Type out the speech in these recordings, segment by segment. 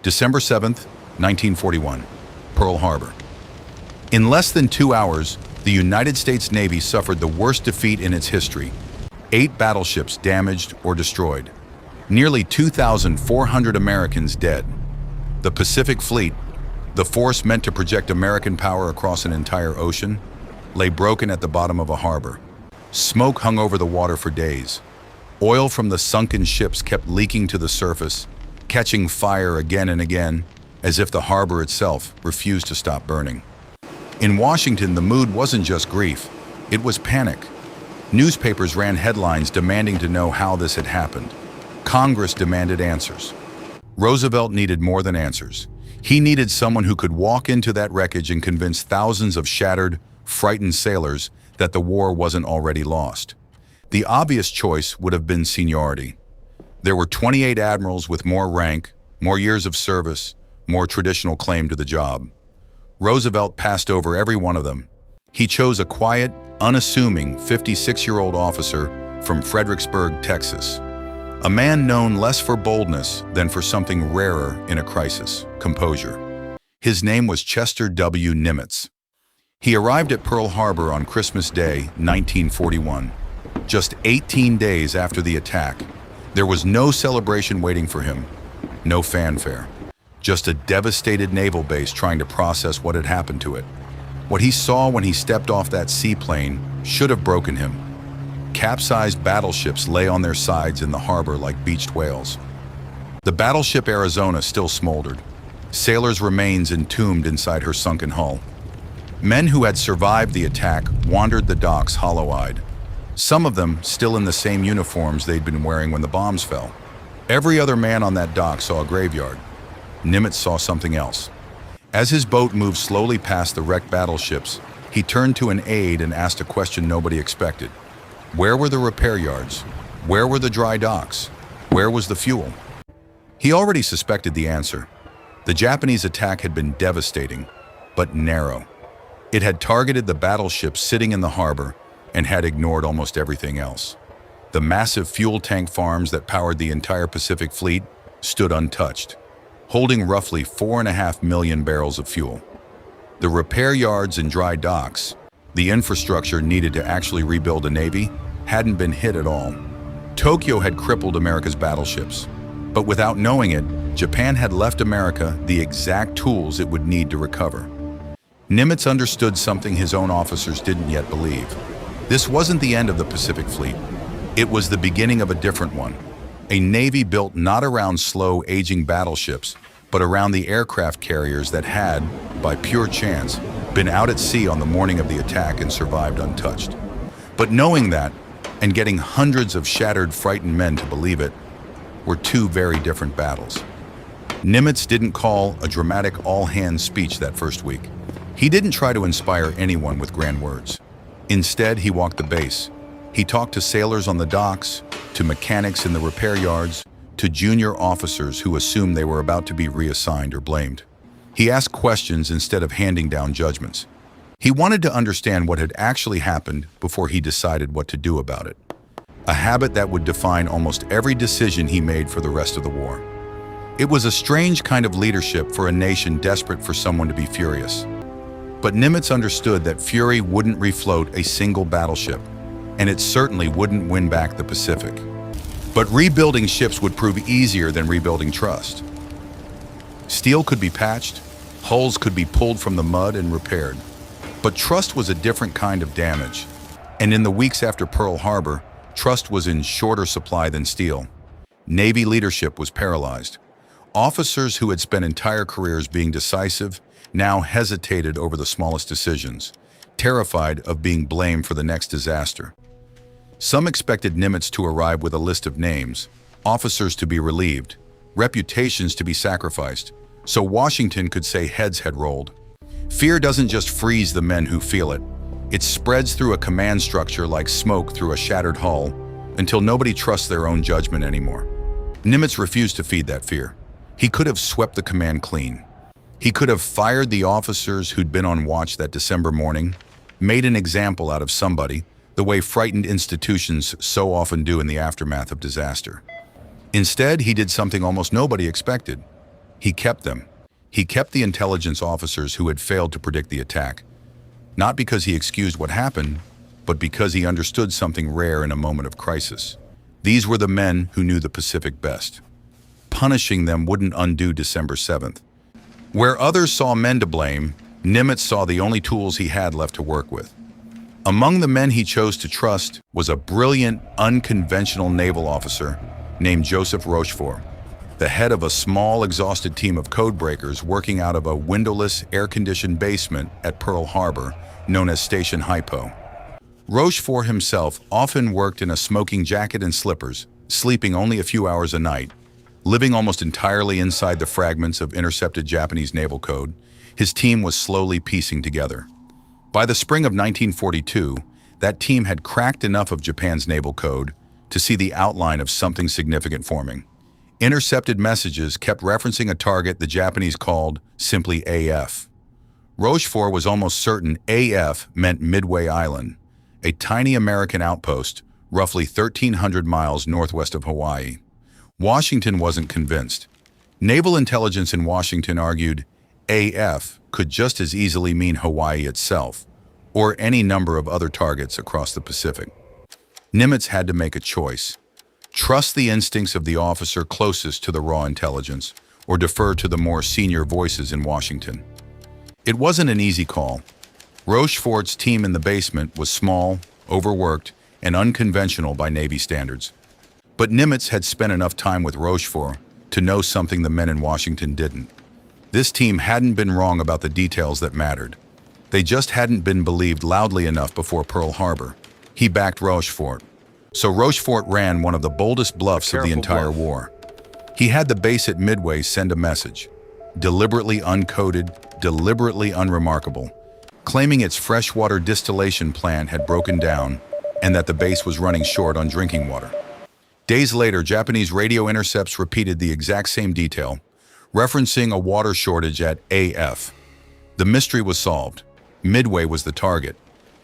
December 7th, 1941, Pearl Harbor. In less than 2 hours, the United States Navy suffered the worst defeat in its history. 8 battleships damaged or destroyed. Nearly 2,400 Americans dead. The Pacific Fleet, the force meant to project American power across an entire ocean, lay broken at the bottom of a harbor. Smoke hung over the water for days. Oil from the sunken ships kept leaking to the surface, catching fire again and again, as if the harbor itself refused to stop burning. In Washington, the mood wasn't just grief, it was panic. Newspapers ran headlines demanding to know how this had happened. Congress demanded answers. Roosevelt needed more than answers. He needed someone who could walk into that wreckage and convince thousands of shattered, frightened sailors that the war wasn't already lost. The obvious choice would have been seniority. There were 28 admirals with more rank, more years of service, more traditional claim to the job. Roosevelt passed over every one of them. He chose a quiet, unassuming 56-year-old officer from Fredericksburg, Texas. A man known less for boldness than for something rarer in a crisis, composure. His name was Chester W. Nimitz. He arrived at Pearl Harbor on Christmas Day, 1941. Just 18 days after the attack, there was no celebration waiting for him, no fanfare. Just a devastated naval base trying to process what had happened to it. What he saw when he stepped off that seaplane should have broken him. Capsized battleships lay on their sides in the harbor like beached whales. The battleship Arizona still smoldered, sailors' remains entombed inside her sunken hull. Men who had survived the attack wandered the docks hollow-eyed, some of them still in the same uniforms they'd been wearing when the bombs fell. Every other man on that dock saw a graveyard. Nimitz saw something else. As his boat moved slowly past the wrecked battleships, he turned to an aide and asked a question nobody expected. Where were the repair yards? Where were the dry docks? Where was the fuel? He already suspected the answer. The Japanese attack had been devastating, but narrow. It had targeted the battleships sitting in the harbor and had ignored almost everything else. The massive fuel tank farms that powered the entire Pacific Fleet stood untouched, holding roughly 4.5 million barrels of fuel. The repair yards and dry docks, the infrastructure needed to actually rebuild a navy, hadn't been hit at all. Tokyo had crippled America's battleships, but without knowing it, Japan had left America the exact tools it would need to recover. Nimitz understood something his own officers didn't yet believe. This wasn't the end of the Pacific Fleet. It was the beginning of a different one. A navy built not around slow, aging battleships, but around the aircraft carriers that had, by pure chance, been out at sea on the morning of the attack and survived untouched. But knowing that, and getting hundreds of shattered, frightened men to believe it, were two very different battles. Nimitz didn't call a dramatic all-hands speech that first week. He didn't try to inspire anyone with grand words. Instead, he walked the base. He talked to sailors on the docks, to mechanics in the repair yards, to junior officers who assumed they were about to be reassigned or blamed. He asked questions instead of handing down judgments. He wanted to understand what had actually happened before he decided what to do about it. A habit that would define almost every decision he made for the rest of the war. It was a strange kind of leadership for a nation desperate for someone to be furious. But Nimitz understood that fury wouldn't refloat a single battleship, and it certainly wouldn't win back the Pacific. But rebuilding ships would prove easier than rebuilding trust. Steel could be patched, hulls could be pulled from the mud and repaired. But trust was a different kind of damage. And in the weeks after Pearl Harbor, trust was in shorter supply than steel. Navy leadership was paralyzed. Officers who had spent entire careers being decisive now hesitated over the smallest decisions, terrified of being blamed for the next disaster. Some expected Nimitz to arrive with a list of names, officers to be relieved, reputations to be sacrificed, so Washington could say heads had rolled. Fear doesn't just freeze the men who feel it. It spreads through a command structure like smoke through a shattered hull until nobody trusts their own judgment anymore. Nimitz refused to feed that fear. He could have swept the command clean. He could have fired the officers who'd been on watch that December morning, made an example out of somebody, the way frightened institutions so often do in the aftermath of disaster. Instead, he did something almost nobody expected. He kept them. He kept the intelligence officers who had failed to predict the attack, not because he excused what happened, but because he understood something rare in a moment of crisis. These were the men who knew the Pacific best. Punishing them wouldn't undo December 7th. Where others saw men to blame, Nimitz saw the only tools he had left to work with. Among the men he chose to trust was a brilliant, unconventional naval officer named Joseph Rochefort, the head of a small, exhausted team of codebreakers working out of a windowless, air-conditioned basement at Pearl Harbor, known as Station Hypo. Rochefort himself often worked in a smoking jacket and slippers, sleeping only a few hours a night. Living almost entirely inside the fragments of intercepted Japanese naval code, his team was slowly piecing together. By the spring of 1942, that team had cracked enough of Japan's naval code to see the outline of something significant forming. Intercepted messages kept referencing a target the Japanese called simply AF. Rochefort was almost certain AF meant Midway Island, a tiny American outpost roughly 1,300 miles northwest of Hawaii. Washington wasn't convinced. Naval intelligence in Washington argued AF could just as easily mean Hawaii itself, or any number of other targets across the Pacific. Nimitz had to make a choice. Trust the instincts of the officer closest to the raw intelligence, or defer to the more senior voices in Washington. It wasn't an easy call. Rochefort's team in the basement was small, overworked, and unconventional by Navy standards. But Nimitz had spent enough time with Rochefort to know something the men in Washington didn't. This team hadn't been wrong about the details that mattered. They just hadn't been believed loudly enough before Pearl Harbor. He backed Rochefort. So Rochefort ran one of the boldest bluffs of the entire war. He had the base at Midway send a message, deliberately uncoded, deliberately unremarkable, claiming its freshwater distillation plant had broken down and that the base was running short on drinking water. Days later, Japanese radio intercepts repeated the exact same detail, referencing a water shortage at AF. The mystery was solved. Midway was the target.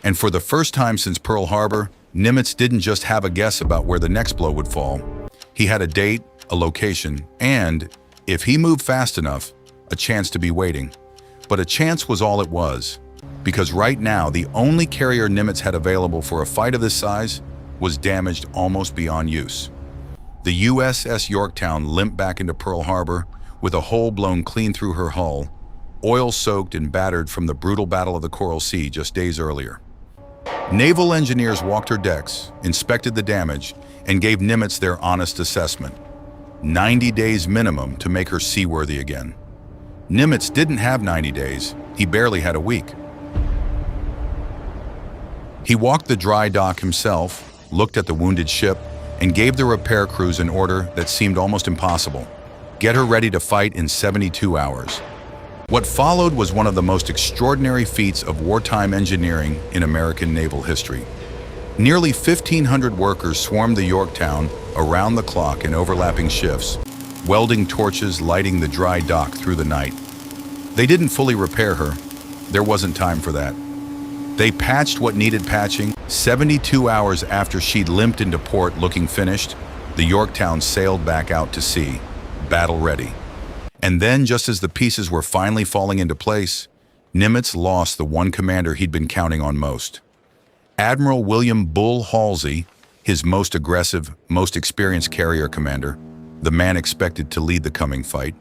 And for the first time since Pearl Harbor, Nimitz didn't just have a guess about where the next blow would fall. He had a date, a location, and, if he moved fast enough, a chance to be waiting. But a chance was all it was, because right now the only carrier Nimitz had available for a fight of this size was damaged almost beyond use. The USS Yorktown limped back into Pearl Harbor with a hole blown clean through her hull, oil-soaked and battered from the brutal Battle of the Coral Sea just days earlier. Naval engineers walked her decks, inspected the damage, and gave Nimitz their honest assessment. 90 days minimum to make her seaworthy again. Nimitz didn't have 90 days, he barely had a week. He walked the dry dock himself, looked at the wounded ship, and gave the repair crews an order that seemed almost impossible. Get her ready to fight in 72 hours. What followed was one of the most extraordinary feats of wartime engineering in American naval history. Nearly 1,500 workers swarmed the Yorktown around the clock in overlapping shifts, welding torches lighting the dry dock through the night. They didn't fully repair her. There wasn't time for that. They patched what needed patching. 72 hours after she'd limped into port looking finished, the Yorktown sailed back out to sea, battle ready. And then, just as the pieces were finally falling into place, Nimitz lost the one commander he'd been counting on most. Admiral William Bull Halsey, his most aggressive, most experienced carrier commander, the man expected to lead the coming fight,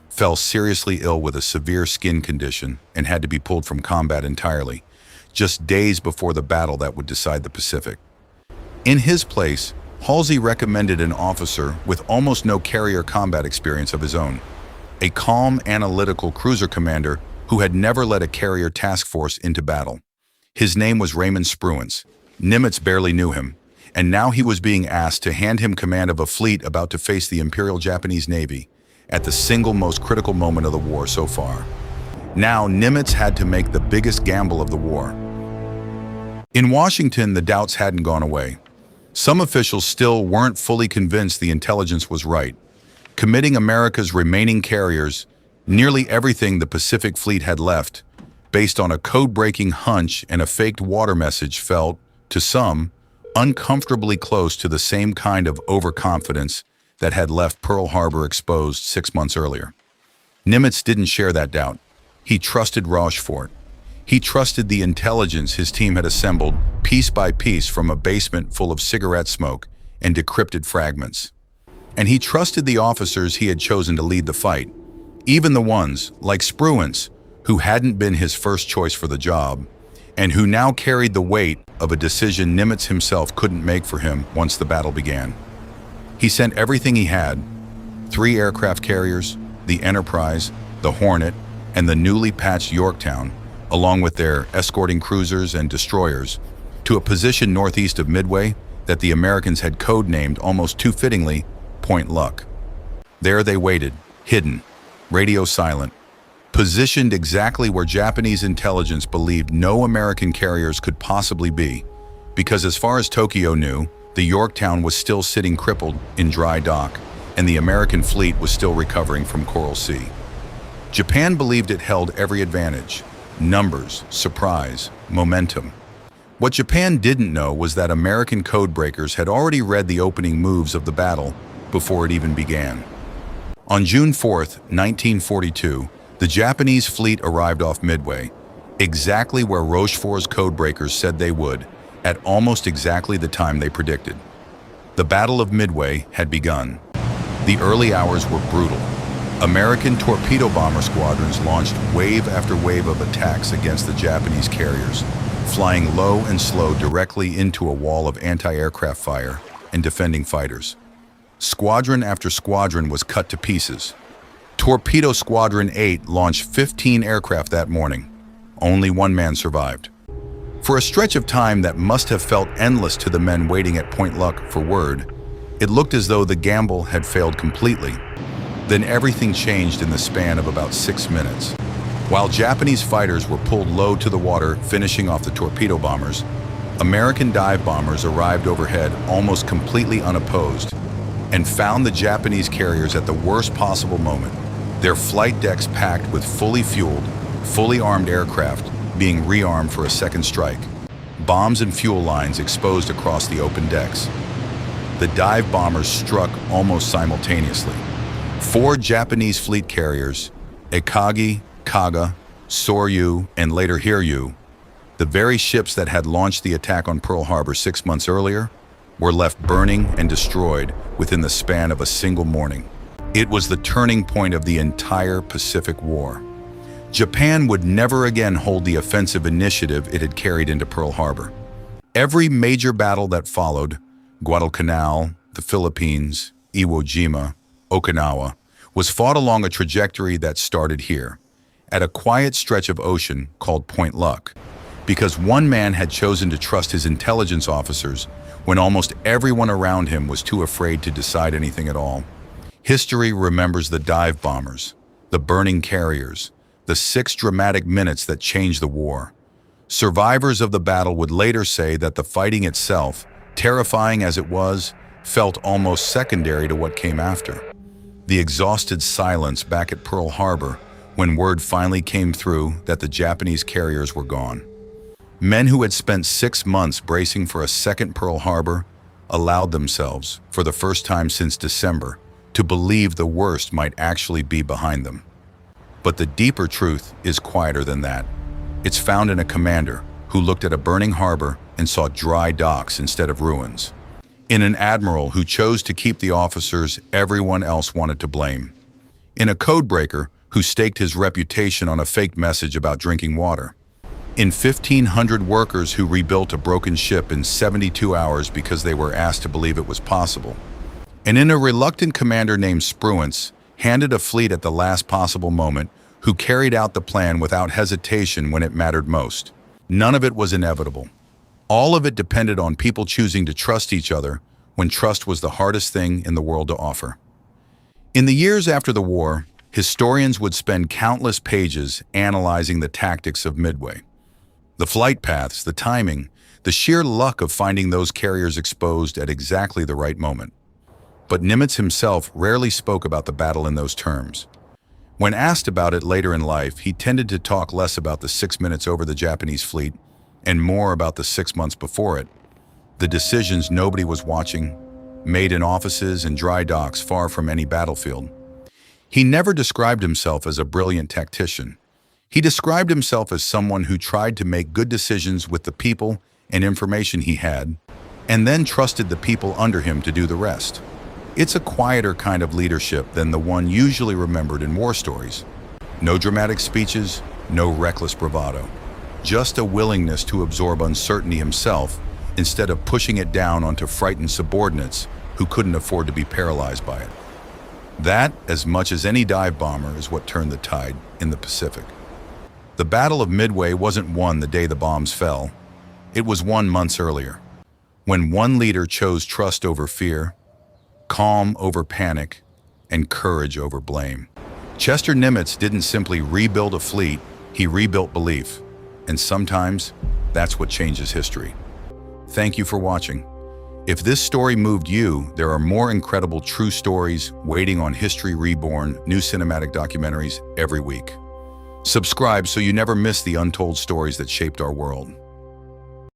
fell seriously ill with a severe skin condition and had to be pulled from combat entirely, just days before the battle that would decide the Pacific. In his place, Halsey recommended an officer with almost no carrier combat experience of his own, a calm, analytical cruiser commander who had never led a carrier task force into battle. His name was Raymond Spruance. Nimitz barely knew him, and now he was being asked to hand him command of a fleet about to face the Imperial Japanese Navy at the single most critical moment of the war so far. Now, Nimitz had to make the biggest gamble of the war. In Washington, the doubts hadn't gone away. Some officials still weren't fully convinced the intelligence was right. Committing America's remaining carriers, nearly everything the Pacific Fleet had left, based on a code-breaking hunch and a faked water message felt, to some, uncomfortably close to the same kind of overconfidence that had left Pearl Harbor exposed 6 months earlier. Nimitz didn't share that doubt. He trusted Rochefort. He trusted the intelligence his team had assembled piece by piece from a basement full of cigarette smoke and decrypted fragments. And he trusted the officers he had chosen to lead the fight, even the ones, like Spruance, who hadn't been his first choice for the job, and who now carried the weight of a decision Nimitz himself couldn't make for him once the battle began. He sent everything he had, 3 aircraft carriers, the Enterprise, the Hornet, and the newly patched Yorktown, along with their escorting cruisers and destroyers, to a position northeast of Midway that the Americans had codenamed almost too fittingly Point Luck. There they waited, hidden, radio silent, positioned exactly where Japanese intelligence believed no American carriers could possibly be, because as far as Tokyo knew, the Yorktown was still sitting crippled in dry dock, and the American fleet was still recovering from Coral Sea. Japan believed it held every advantage: numbers, surprise, momentum. What Japan didn't know was that American codebreakers had already read the opening moves of the battle before it even began. On June 4th, 1942, the Japanese fleet arrived off Midway, exactly where Rochefort's codebreakers said they would, at almost exactly the time they predicted. The Battle of Midway had begun. The early hours were brutal. American torpedo bomber squadrons launched wave after wave of attacks against the Japanese carriers, flying low and slow directly into a wall of anti-aircraft fire and defending fighters. Squadron after squadron was cut to pieces. Torpedo Squadron 8 launched 15 aircraft that morning. Only one man survived. For a stretch of time that must have felt endless to the men waiting at Point Luck for word, it looked as though the gamble had failed completely. Then everything changed in the span of about 6 minutes. While Japanese fighters were pulled low to the water, finishing off the torpedo bombers, American dive bombers arrived overhead almost completely unopposed and found the Japanese carriers at the worst possible moment, their flight decks packed with fully fueled, fully armed aircraft being rearmed for a second strike, bombs and fuel lines exposed across the open decks. The dive bombers struck almost simultaneously. 4 Japanese fleet carriers, Akagi, Kaga, Soryu, and later Hiryu, the very ships that had launched the attack on Pearl Harbor 6 months earlier, were left burning and destroyed within the span of a single morning. It was the turning point of the entire Pacific War. Japan would never again hold the offensive initiative it had carried into Pearl Harbor. Every major battle that followed, Guadalcanal, the Philippines, Iwo Jima, Okinawa, was fought along a trajectory that started here, at a quiet stretch of ocean called Point Luck, because one man had chosen to trust his intelligence officers when almost everyone around him was too afraid to decide anything at all. History remembers the dive bombers, the burning carriers, the 6 dramatic minutes that changed the war. Survivors of the battle would later say that the fighting itself, terrifying as it was, felt almost secondary to what came after. The exhausted silence back at Pearl Harbor when word finally came through that the Japanese carriers were gone. Men who had spent 6 months bracing for a second Pearl Harbor allowed themselves, for the first time since December, to believe the worst might actually be behind them. But the deeper truth is quieter than that. It's found in a commander who looked at a burning harbor and saw dry docks instead of ruins. In an admiral who chose to keep the officers everyone else wanted to blame. In a codebreaker who staked his reputation on a fake message about drinking water. In 1,500 workers who rebuilt a broken ship in 72 hours because they were asked to believe it was possible. And in a reluctant commander named Spruance, handed a fleet at the last possible moment, who carried out the plan without hesitation when it mattered most. None of it was inevitable. All of it depended on people choosing to trust each other when trust was the hardest thing in the world to offer. In the years after the war, historians would spend countless pages analyzing the tactics of Midway. The flight paths, the timing, the sheer luck of finding those carriers exposed at exactly the right moment. But Nimitz himself rarely spoke about the battle in those terms. When asked about it later in life, he tended to talk less about the 6 minutes over the Japanese fleet and more about the 6 months before it, the decisions nobody was watching, made in offices and dry docks far from any battlefield. He never described himself as a brilliant tactician. He described himself as someone who tried to make good decisions with the people and information he had, and then trusted the people under him to do the rest. It's a quieter kind of leadership than the one usually remembered in war stories. No dramatic speeches, no reckless bravado. Just a willingness to absorb uncertainty himself instead of pushing it down onto frightened subordinates who couldn't afford to be paralyzed by it. That, as much as any dive bomber, is what turned the tide in the Pacific. The Battle of Midway wasn't won the day the bombs fell. It was won months earlier, when one leader chose trust over fear, calm over panic, and courage over blame. Chester Nimitz didn't simply rebuild a fleet, he rebuilt belief. And sometimes, that's what changes history. Thank you for watching. If this story moved you, there are more incredible true stories waiting on History Reborn, new cinematic documentaries every week. Subscribe so you never miss the untold stories that shaped our world.